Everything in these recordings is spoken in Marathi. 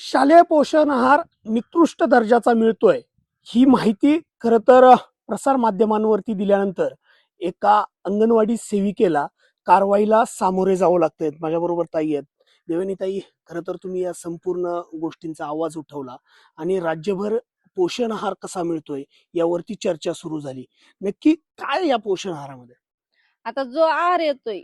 शालेय पोषण आहार निकृष्ट दर्जाचा मिळतोय ही माहिती खरं तर प्रसार माध्यमांवरती दिल्यानंतर एका अंगणवाडी सेविकेला कारवाईला सामोरे जावं लागतंय. माझ्याबरोबर ताई आहेत. देवयानी ताई, खरं तर तुम्ही या संपूर्ण गोष्टींचा आवाज उठवला आणि राज्यभर पोषण आहार कसा मिळतोय यावरती चर्चा सुरू झाली. नक्की काय या पोषण आहारामध्ये? आता जो आहार येतोय,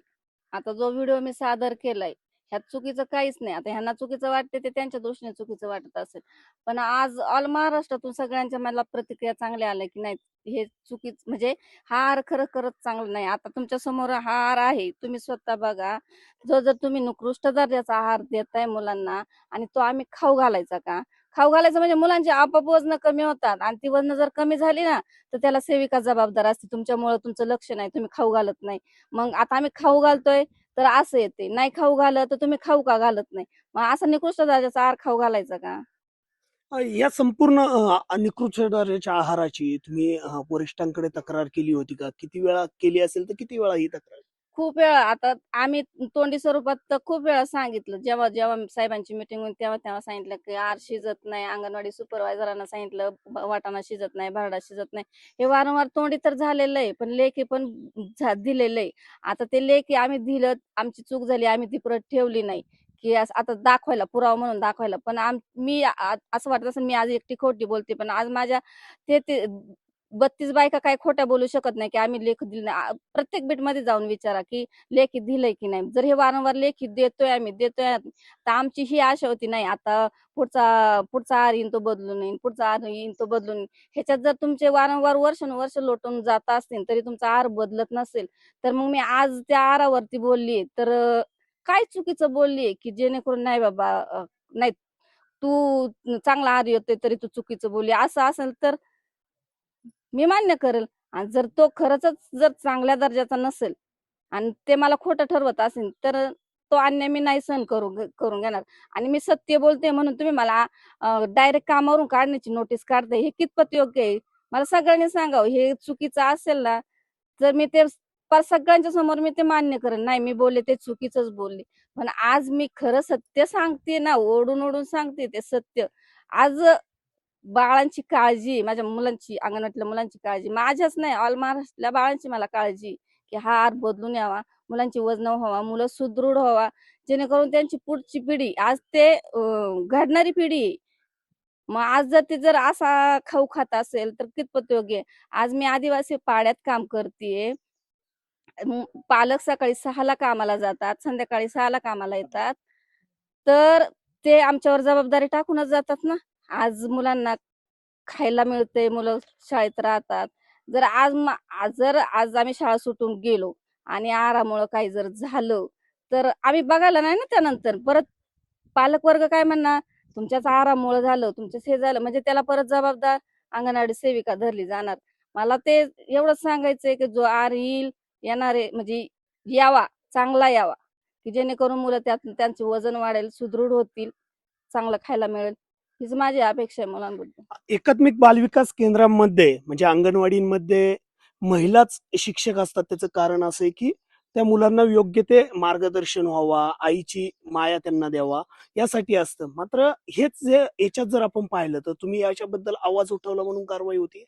आता जो व्हिडिओ मी सादर केलाय, ह्यात चुकीचं काहीच नाही. आता ह्यांना चुकीचं वाटते ते त्यांच्या दृष्टीने चुकीचं वाटत असेल. पण आज ऑल महाराष्ट्रातून सगळ्यांच्या मला प्रतिक्रिया चांगल्या आल्या की नाही, हे चुकीच म्हणजे हा आहार खरं खरंच चांगला नाही. आता तुमच्या समोर हा आहार आहे, तुम्ही स्वतः बघा. जर तुम्ही निकृष्ट दर्जाचा आहार देताय मुलांना आणि तो आम्ही खाऊ घालायचा का? खाऊ घालायचं म्हणजे मुलांची आपोआप वजन कमी होतात आणि ती वजन जर कमी झाली ना, तर त्याला सेविका जबाबदार असते. तुमच्यामुळे तुमचं लक्ष नाही, तुम्ही खाऊ घालत नाही. मग आता आम्ही खाऊ घालतोय तर असं येते, नाही खाऊ घालत तर तुम्ही खाऊ का घालत नाही. मग असं निकृष्ट दर्जाचा आहार खाऊ घालायचा का? या संपूर्ण निकृष्ट दर्जाच्या आहाराची तुम्ही वरिष्ठांकडे तक्रार केली होती का? किती वेळा केली असेल तर किती वेळा ही तक्रार? खूप वेळा आता आम्ही तोंडी स्वरूपात तर खूप वेळा सांगितलं. जेव्हा जेव्हा साहेबांची मिटिंग होती तेव्हा तेव्हा सांगितलं की आहार शिजत नाही. अंगणवाडी सुपरवायझरांना सांगितलं वाटाणा शिजत नाही, भरडा शिजत नाही. हे वारंवार तोंडी तर झालेलं आहे, पण लेखी पण दिलेलं आहे. आता ते लेखी आम्ही दिलं, आमची चूक झाली, आम्ही ती परत ठेवली नाही की आता दाखवायला, पुरावा म्हणून दाखवायला. पण मी असं वाटत असेल मी आज एकटी खोटी बोलते, पण आज माझ्या ते 32 बायका काय खोट्या बोलू शकत नाही की आम्ही लेख दिली नाही. प्रत्येक बीटमध्ये जाऊन विचारा की लेखी दिलंय की नाही. जर हे वारंवार लेखी देतोय आम्ही देतोय, तर आमची ही आशा होती नाही आता पुढचा पुढचा आहार येईन तो बदलून येईन, पुढचा आहार येईन तो बदलून येईन. ह्याच्यात जर तुमचे वारंवार वर्षानुवर्ष लोटून जात असतील तरी तुमचा आहार बदलत नसेल, तर मग मी आज त्या आहारावरती बोललीये तर काय चुकीचं बोललीये की जेणेकरून नाही बाबा नाही तू चांगला आहार येतोय तरी तू चुकीचं बोलली असं असेल तर मी मान्य करेल. आणि जर तो खरंच जर चांगल्या दर्जाचा नसेल आणि ते मला खोटं ठरवत असेल तर तो अन्याय मी नाही सहन करून घेणार. आणि मी सत्य बोलते म्हणून तुम्ही मला डायरेक्ट कामावरून काढण्याची नोटीस काढताय, हे कितपत योग्य आहे? मला सगळ्यांनी सांगावं. हे चुकीचं असेल ना, तर मी ते सगळ्यांच्या समोर मी ते मान्य करेन. नाही मी बोलले ते चुकीचंच बोलले. पण आज मी खरं सत्य सांगते ना, ओढून ओढून सांगते ते सत्य. आज बाळांची काळजी, माझ्या मुलांची, अंगणवाडीतल्या मुलांची काळजी, माझ्याच नाही ऑल महाराष्ट्रातल्या बाळांची मला काळजी की हा आहार बदलून यावा, मुलांची वजन व्हावा, मुलं सुदृढ व्हावा, जेणेकरून त्यांची पुढची पिढी आज ते घडणारी पिढी आहे. मग आज जर ते जर असा खाऊ खात असेल तर कितपत योग्य आहे? आज मी आदिवासी पाड्यात काम करतेय. पालक सकाळी 6ला कामाला जातात, संध्याकाळी 6ला कामाला येतात. तर ते आमच्यावर जबाबदारी टाकूनच जातात ना. आज मुलांना खायला मिळते, मुलं शाळेत राहतात. जर आज आम्ही शाळा सुटून गेलो आणि आहारामुळं काही जर झालं, तर आम्ही बघायला नाही ना त्यानंतर. परत पालक वर्ग काय म्हणणार, तुमच्याच आहारामुळं झालं, तुमच्याच हे झालं, म्हणजे त्याला परत जबाबदार अंगणवाडी सेविका धरली जाणार. मला ते एवढंच सांगायचंय की जो आहार येणारे म्हणजे यावा, चांगला यावा, की जेणेकरून मुलं त्यात त्यांचे वजन वाढेल, सुदृढ होतील, चांगलं खायला मिळेल. हीच माझी अपेक्षा आहे मुलांबद्दल. एकात्मिक बालविकास केंद्रांमध्ये म्हणजे अंगणवाडींमध्ये महिलाच शिक्षक असतात. त्याचं कारण असं आहे की त्या मुलांना योग्य ते मार्गदर्शन व्हावा, आईची माया त्यांना द्यावा, यासाठी असतं. मात्र हेच जे याच्यात जर आपण पाहिलं तर तुम्ही याच्याबद्दल आवाज उठवला म्हणून कारवाई होती.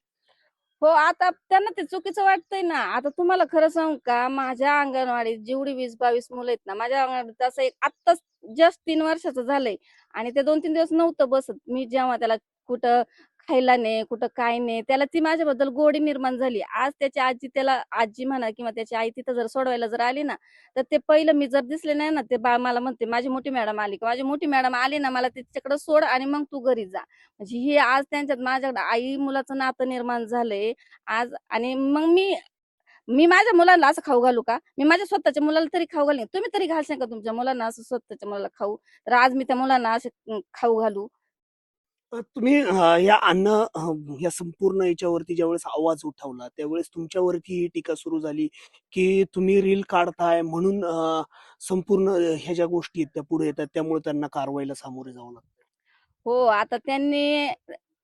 हो, आता त्यांना ते चुकीचं वाटतंय ना. आता तुम्हाला खरं सांगू का, माझ्या अंगणवाडीत जेवढी 20-22 मुलं आहेत ना, माझ्या अंगणवाडीत असं एक आत्ताच जस्ट 3 वर्षाचं झालंय आणि ते 2-3 दिवस नव्हतं बसत. मी जेव्हा त्याला कुठं खायला ने, कुठं काय ने, त्याला ती माझ्याबद्दल गोडी निर्माण झाली. आज त्याची आजी त्याला आजी म्हणा किंवा त्याची आई तिथं जर सोडवायला जर आली ना, तर ते पहिलं मी जर दिसले नाही ना, ते बाळ मला म्हणते, "माझी मोठी मॅडम आली का? माझी मोठी मॅडम आली ना, मला तिच्याकडे सोड आणि मग तू घरी जा." म्हणजे हे आज त्यांच्यात माझ्याकडे आई मुलाचं नातं निर्माण झालंय आज. आणि मग मी मी माझ्या मुलांना असं खाऊ घालू का? मी माझ्या स्वतःच्या मुलाला तरी खाऊ घालेन. तुम्ही तरी घालशाल का तुमच्या मुलांना असं स्वतःच्या मुलाला खाऊ? तर आज मी त्या मुलांना असे खाऊ घालू? तुम्ही या या संपूर्ण याच्यावरती ज्यावेळेस आवाज उठवला त्यावेळेस तुमच्यावरती ही टीका सुरू झाली की तुम्ही रील काढताय म्हणून संपूर्ण ह्या ज्या गोष्टी आहेत त्या पुढे येतात, त्यामुळे त्यांना कारवाईला सामोरे जावं लागतं. हो,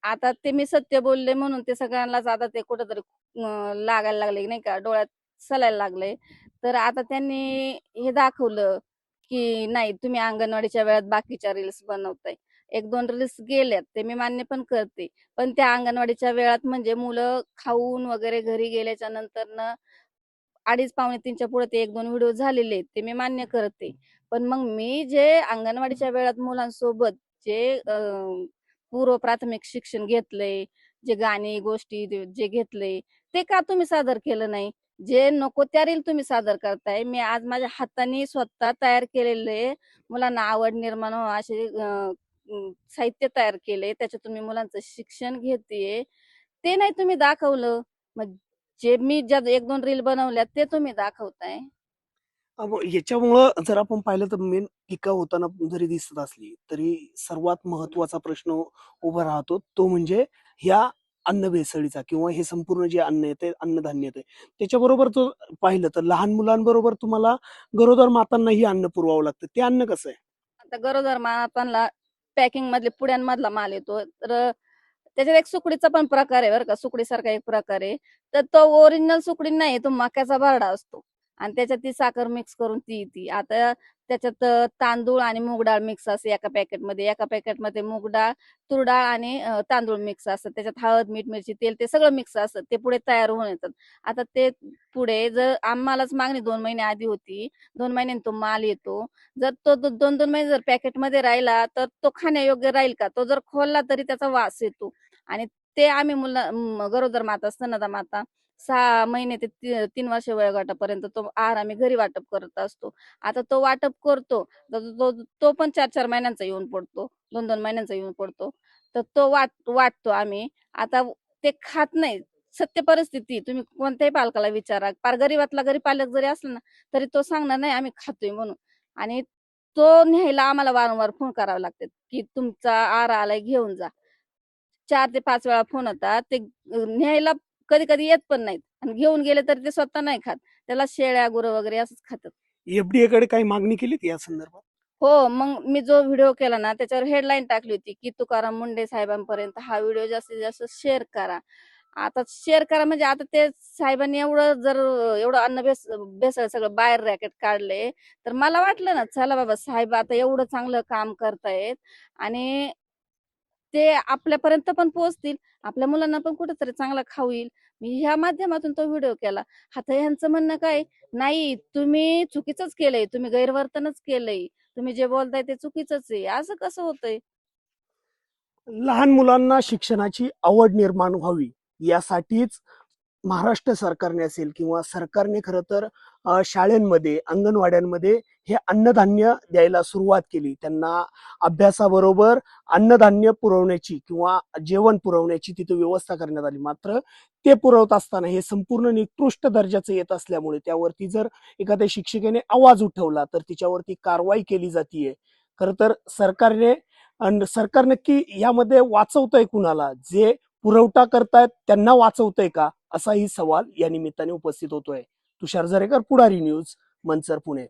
आता ते मी सत्य बोलले म्हणून ते सगळ्यांनाच आता ते कुठेतरी लागायला लागले नाही का, डोळ्यात सलायला लागले. तर आता त्यांनी हे दाखवलं की नाही तुम्ही अंगणवाडीच्या वेळात बाकीच्या रील्स बनवताय. एक दोन रील्स गेल्यात ते मी मान्य पण करते. पण त्या अंगणवाडीच्या वेळात म्हणजे मुलं खाऊन वगैरे घरी गेल्याच्या नंतर 2:30 पावणे 3च्या पुढे ते 1-2 व्हिडिओ झालेले आहेत, ते मी मान्य करते. पण मग मी जे अंगणवाडीच्या वेळात मुलांसोबत जे पूर्व प्राथमिक शिक्षण घेतलंय, जे गाणी, गोष्टी जे घेतलंय, ते का तुम्ही सादर केलं नाही? जे नको त्या रील तुम्ही सादर करताय. मी आज माझ्या हाताने स्वतः तयार केलेले मुलांना आवड निर्माण व्हावी असे साहित्य तयार केले. त्याच्यातून मी मुलांचं शिक्षण घेतेय. ते नाही तुम्ही दाखवलं. मग जे मी ज्या 1-2 रील बनवल्या ते तुम्ही दाखवताय. याच्यामुळं जर आपण पाहिलं तर मेन टीका होताना जरी दिसत असली तरी सर्वात महत्वाचा प्रश्न उभा राहतो तो म्हणजे ह्या अन्न भेसळीचा किंवा हे संपूर्ण जे अन्न येते अन्नधान्य येते त्याच्याबरोबर तो पाहिलं तर लहान मुलांबरोबर तुम्हाला गरोदर मातांनाही अन्न पुरवावं लागतं ते अन्न कसं आहे. आता गरोदर मातांना पॅकिंग मधले पुड्यांमधला माल येतो. तर त्याच्यात एक सुकडीचा पण प्रकार आहे बरं का. सुकडीसारखा एक प्रकार आहे. तर तो ओरिजिनल सुकडी नाही, तो मक्याचा भरडा असतो आणि त्याच्यात ती साखर मिक्स करून ती येते. आता त्याच्यात तांदूळ आणि मूग डाळ मिक्स असते एका पॅकेटमध्ये. एका पॅकेटमध्ये मूग डाळ, तूर डाळ आणि तांदूळ मिक्स असतात. त्याच्यात हळद, मीठ, मिरची, तेल ते सगळं मिक्स असतं. ते पुढे तयार होऊन येतात. आता ते पुढे जर आम्हालाच मागणी 2 महिने आधी होती. 2 महिन्यांनी तो माल येतो. जर तो 2-2 महिने जर पॅकेटमध्ये राहिला तर तो खाण्यायोग्य राहील का? तो जर खोलला तरी त्याचा वास येतो. आणि ते आम्ही गरोदर माता, स्तनदा माता 6 महिने ते 3 वर्ष वयोगटापर्यंत तो आहार आम्ही घरी वाटप करत असतो. आता तो वाटप करतो तर तो पण 4-4 महिन्यांचा येऊन पडतो. 2-2 महिन्यांचा येऊन पडतो. तर तो वाटतो आम्ही. आता ते खात नाही. सत्य परिस्थिती तुम्ही कोणत्याही पालकाला विचारा. फार गरीबातला गरीब पालक जरी असला ना, तरी तो सांगणार नाही आम्ही खातोय म्हणून. आणि तो न्यायला आम्हाला वारंवार फोन करावे लागतात, की तुमचा आहार आलाय घेऊन जा. 4 ते 5 वेळा फोन होतात. ते न्यायला कधी-कधी येत पण नाहीत आणि घेऊन गेले तरी ते स्वतः नाही खात. त्याला शेळ्या, गुरं वगैरे असंच खातात. एफडीए कडे काही मागणी केली या संदर्भात. हो, मग मी जो व्हिडिओ केला ना, त्याच्यावर हेडलाईन टाकली होती, की तुकाराम मुंडे साहेबांपर्यंत हा व्हिडिओ जास्तीत जास्त शेअर करा. आता शेअर करा म्हणजे आता ते साहेबांनी एवढं अन्न भेसळ सगळं बाहेर रॅकेट काढले, तर मला वाटलं ना, चला बाबा साहेब आता एवढं चांगलं काम करतायत आणि ते आपल्यापर्यंत पण पोहोचतील. आपल्या मुलांना पण कुठेतरी चांगला खाऊ येईल. मी ह्या माध्यमातून तो व्हिडिओ केला. आता ह्यांचं म्हणणं काय, नाही तुम्ही चुकीचंच केलंय, तुम्ही गैरवर्तनच केलंय, तुम्ही जे बोलताय ते चुकीचंच आहे. असं कसं होतंय? लहान मुलांना शिक्षणाची आवड निर्माण व्हावी यासाठीच महाराष्ट्र सरकारने असेल किंवा सरकारने खरं तर शाळेंमध्ये अंगणवाड्यांमध्ये हे अन्नधान्य द्यायला सुरुवात केली. त्यांना अभ्यासाबरोबर अन्नधान्य पुरवण्याची किंवा जेवण पुरवण्याची तिथे व्यवस्था करण्यात आली. मात्र ते पुरवत असताना हे संपूर्ण निकृष्ट दर्जाचं येत असल्यामुळे त्यावरती जर एखाद्या शिक्षिकेने आवाज उठवला तर तिच्यावरती कारवाई केली जातीये. खरं तर सरकार नक्की यामध्ये वाचवतंय कुणाला? जे पुरवठा करतायत त्यांना वाचवतंय का? असाही सवाल या निमित्ताने उपस्थित होतोय. तुषार जरेकर, पुढारी न्यूज, मंचर, पुणे.